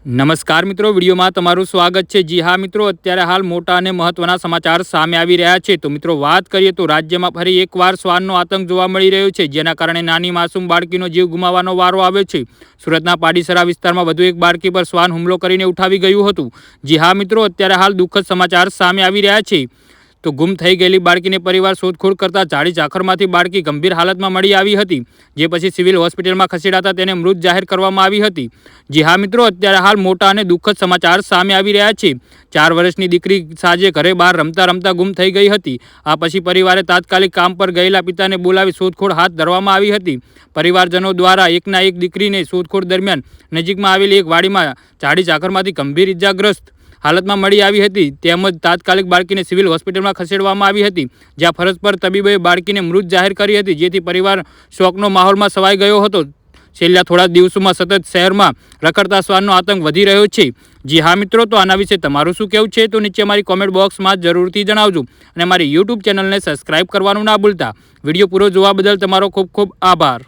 નમસ્કાર મિત્રો, વિડીયોમાં તમારું સ્વાગત છે। જી હા મિત્રો, અત્યારે હાલ મોટા અને મહત્વના સમાચાર સામે આવી રહ્યા છે। તો મિત્રો વાત કરીએ તો રાજ્યમાં ફરી એકવાર શ્વાનનો આતંક જોવા મળી રહ્યો છે, જેના કારણે નાની માસૂમ બાળકીનો જીવ ગુમાવવાનો વારો આવ્યો છે। સુરતના પાડીસરા વિસ્તારમાં વધુ એક બાળકી પર શ્વાન હુમલો કરીને ઉઠાવી ગયું હતું। જી હા મિત્રો, અત્યારે હાલ દુઃખદ સમાચાર સામે આવી રહ્યા છે। તો ગુમ થઈ ગયેલી બાળકીને પરિવાર શોધખોળ કરતા ઝાડી ઝાખરમાંથી બાળકી ગંભીર હાલતમાં મળી આવી હતી, જે પછી સિવિલ હોસ્પિટલમાં ખસેડાતા તેને મૃત જાહેર કરવામાં આવી હતી। જી હા મિત્રો, અત્યારે હાલ મોટા અને દુઃખદ સમાચાર સામે આવી રહ્યા છે। 4 વર્ષની દીકરી સાંજે ઘરે બહાર રમતા રમતા ગુમ થઈ ગઈ હતી। આ પછી પરિવારે તાત્કાલિક કામ પર ગયેલા પિતાને બોલાવી શોધખોળ હાથ ધરવામાં આવી હતી। પરિવારજનો દ્વારા એકના એક દીકરીને શોધખોળ દરમિયાન નજીકમાં આવેલી એક વાડીમાં ઝાડી ઝાખરમાંથી ગંભીર ઇજાગ્રસ્ત હાલતમાં મળી આવી હતી, તેમજ તાત્કાલિક બાળકીને સિવિલ હોસ્પિટલમાં ખસેડવામાં આવી હતી, જ્યાં ફરજ પર તબીબોએ બાળકીને મૃત જાહેર કરી હતી, જેથી પરિવાર શોકનો માહોલમાં છવાઈ ગયો હતો। છેલ્લા થોડા દિવસોમાં સતત શહેરમાં રખડતા શ્વાનનો આતંક વધી રહ્યો છે। જી હા મિત્રો, તો આના વિશે તમારું શું કહેવું છે તો નીચે અમારી કોમેન્ટ બોક્સમાં જરૂરથી જણાવજો અને અમારી યુટ્યુબ ચેનલને સબસ્ક્રાઇબ કરવાનું ના ભૂલતા। વિડીયો પૂરો જોવા બદલ તમારો ખૂબ ખૂબ આભાર।